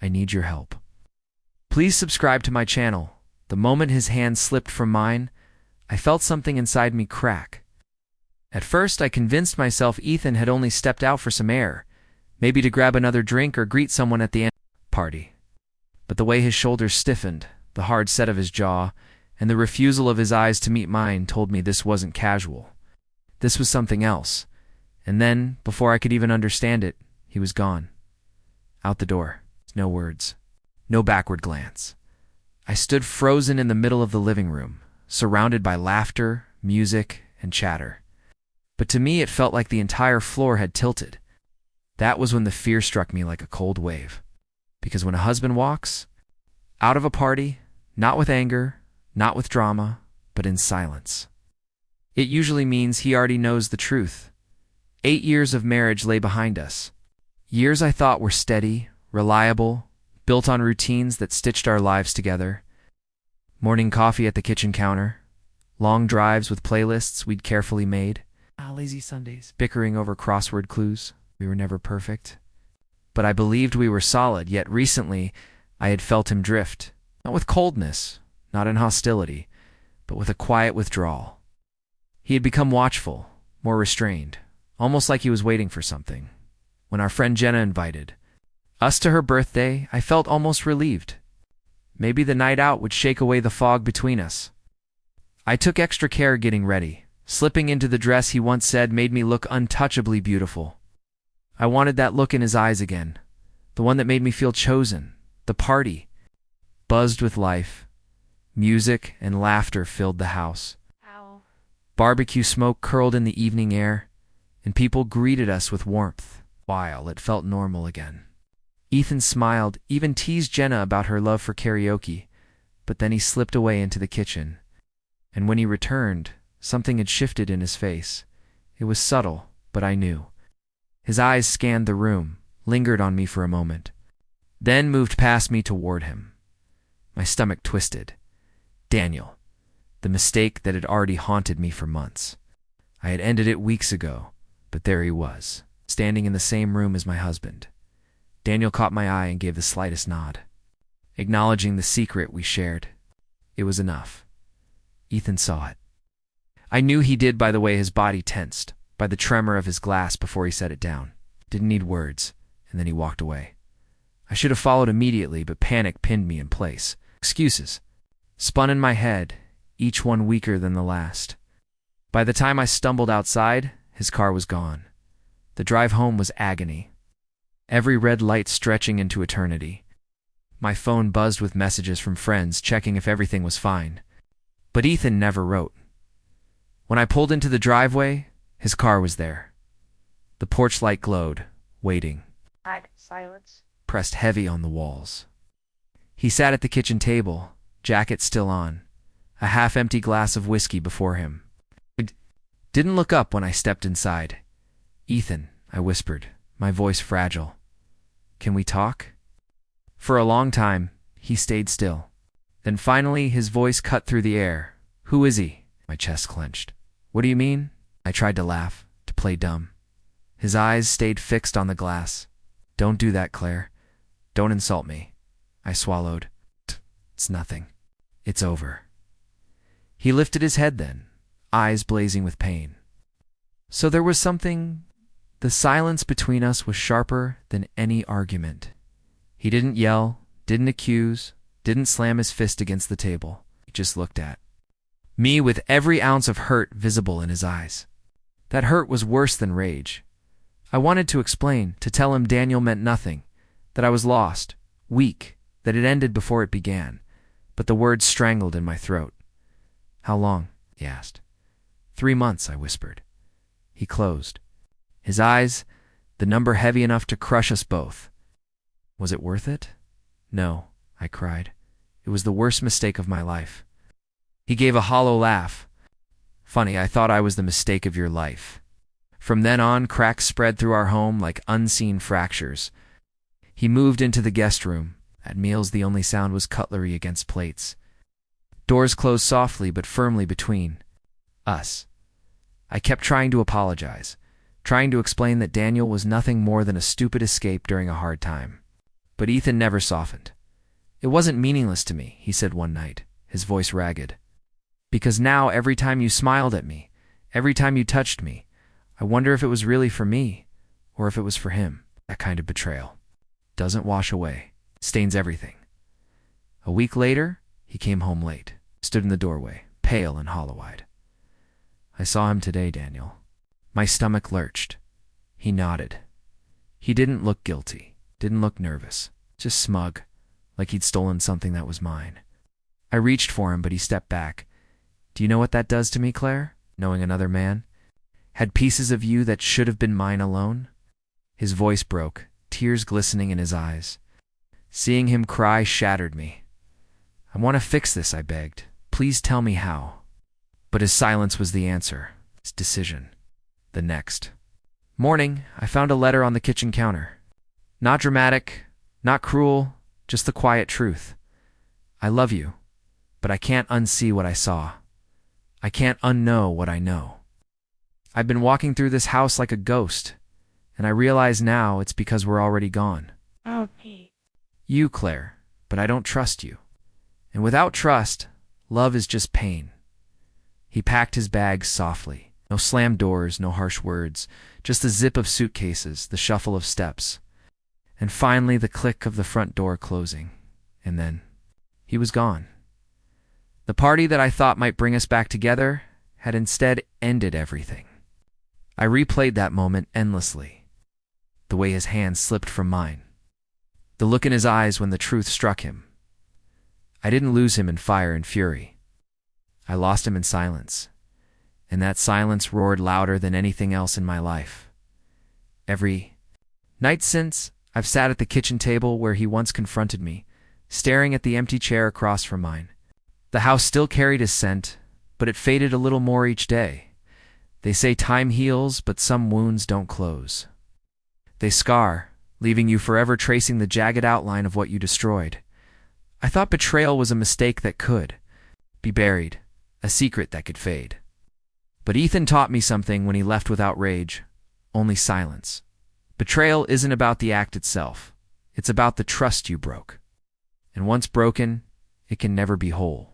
I need your help. Please subscribe to my channel." The moment his hand slipped from mine, I felt something inside me crack. At first, I convinced myself Ethan had only stepped out for some air, maybe to grab another drink or greet someone at the end of the party. But the way his shoulders stiffened, the hard set of his jaw, and the refusal of his eyes to meet mine told me this wasn't casual. This was something else. And then, before I could even understand it, he was gone. Out the door. No words. No backward glance. I stood frozen in the middle of the living room, surrounded by laughter, music, and chatter. But to me it felt like the entire floor had tilted. That was when the fear struck me like a cold wave. Because when a husband walks out of a party, not with anger, not with drama, but in silence, it usually means he already knows the truth. 8 years of marriage lay behind us. Years I thought were steady, reliable, built on routines that stitched our lives together. Morning coffee at the kitchen counter, long drives with playlists we'd carefully made, lazy Sundays, bickering over crossword clues. We were never perfect. But I believed we were solid, yet recently I had felt him drift, not with coldness, not in hostility, but with a quiet withdrawal. He had become watchful, more restrained, almost like he was waiting for something. When our friend Jenna invited us to her birthday, I felt almost relieved. Maybe the night out would shake away the fog between us. I took extra care getting ready. Slipping into the dress he once said made me look untouchably beautiful. I wanted that look in his eyes again, the one that made me feel chosen. The party buzzed with life. Music and laughter filled the house. Ow. Barbecue smoke curled in the evening air, and people greeted us with warmth. While it felt normal again. Ethan smiled, even teased Jenna about her love for karaoke, but then he slipped away into the kitchen. And when he returned, something had shifted in his face. It was subtle, but I knew. His eyes scanned the room, lingered on me for a moment, then moved past me toward him. My stomach twisted. Daniel. The mistake that had already haunted me for months. I had ended it weeks ago, but there he was, standing in the same room as my husband. Daniel caught my eye and gave the slightest nod, acknowledging the secret we shared. It was enough. Ethan saw it. I knew he did by the way his body tensed, by the tremor of his glass before he set it down. Didn't need words, and then he walked away. I should have followed immediately, but panic pinned me in place. Excuses spun in my head, each one weaker than the last. By the time I stumbled outside, his car was gone. The drive home was agony. Every red light stretching into eternity. My phone buzzed with messages from friends checking if everything was fine. But Ethan never wrote. When I pulled into the driveway, his car was there. The porch light glowed, waiting. Silence. Pressed heavy on the walls. He sat at the kitchen table, jacket still on, a half-empty glass of whiskey before him. I didn't look up when I stepped inside. "Ethan," I whispered, my voice fragile. "Can we talk?" For a long time, he stayed still. Then finally, his voice cut through the air. "Who is he?" My chest clenched. "What do you mean?" I tried to laugh, to play dumb. His eyes stayed fixed on the glass. "Don't do that, Claire. Don't insult me." I swallowed. "It's nothing. It's over." He lifted his head then, eyes blazing with pain. So there was something. The silence between us was sharper than any argument. He didn't yell, didn't accuse, didn't slam his fist against the table. He just looked at me with every ounce of hurt visible in his eyes. That hurt was worse than rage. I wanted to explain, to tell him Daniel meant nothing, that I was lost, weak, that it ended before it began, but the words strangled in my throat. "How long?" he asked. 3 months, I whispered. He closed. His eyes, the number heavy enough to crush us both. Was it worth it? No, I cried. It was the worst mistake of my life. He gave a hollow laugh. Funny, I thought I was the mistake of your life. From then on, cracks spread through our home like unseen fractures. He moved into the guest room. At meals, the only sound was cutlery against plates. Doors closed softly but firmly between us. I kept trying to apologize, trying to explain that Daniel was nothing more than a stupid escape during a hard time. But Ethan never softened. "It wasn't meaningless to me," he said one night, his voice ragged. "Because now every time you smiled at me, every time you touched me, I wonder if it was really for me or if it was for him." That kind of betrayal doesn't wash away, stains everything. A week later, he came home late, stood in the doorway, pale and hollow-eyed. "I saw him today, Daniel." My stomach lurched. He nodded. He didn't look guilty, didn't look nervous, just smug, like he'd stolen something that was mine. I reached for him, but he stepped back. "Do you know what that does to me, Claire? Knowing another man had pieces of you that should have been mine alone?" His voice broke, tears glistening in his eyes. Seeing him cry shattered me. "I want to fix this," I begged. "Please tell me how." But his silence was the answer, his decision. The next morning, I found a letter on the kitchen counter. Not dramatic, not cruel, just the quiet truth. "I love you, but I can't unsee what I saw. I can't unknow what I know. I've been walking through this house like a ghost, and I realize now it's because we're already gone. Okay. You, Claire, but I don't trust you. And without trust, love is just pain." He packed his bags softly. No slammed doors, no harsh words, just the zip of suitcases, the shuffle of steps, and finally the click of the front door closing. And then he was gone. The party that I thought might bring us back together had instead ended everything. I replayed that moment endlessly. The way his hand slipped from mine. The look in his eyes when the truth struck him. I didn't lose him in fire and fury. I lost him in silence. And that silence roared louder than anything else in my life. Every night since, I've sat at the kitchen table where he once confronted me, staring at the empty chair across from mine. The house still carried his scent, but it faded a little more each day. They say time heals, but some wounds don't close. They scar, leaving you forever tracing the jagged outline of what you destroyed. I thought betrayal was a mistake that could be buried, a secret that could fade. But Ethan taught me something when he left without rage, only silence. Betrayal isn't about the act itself. It's about the trust you broke. And once broken, it can never be whole.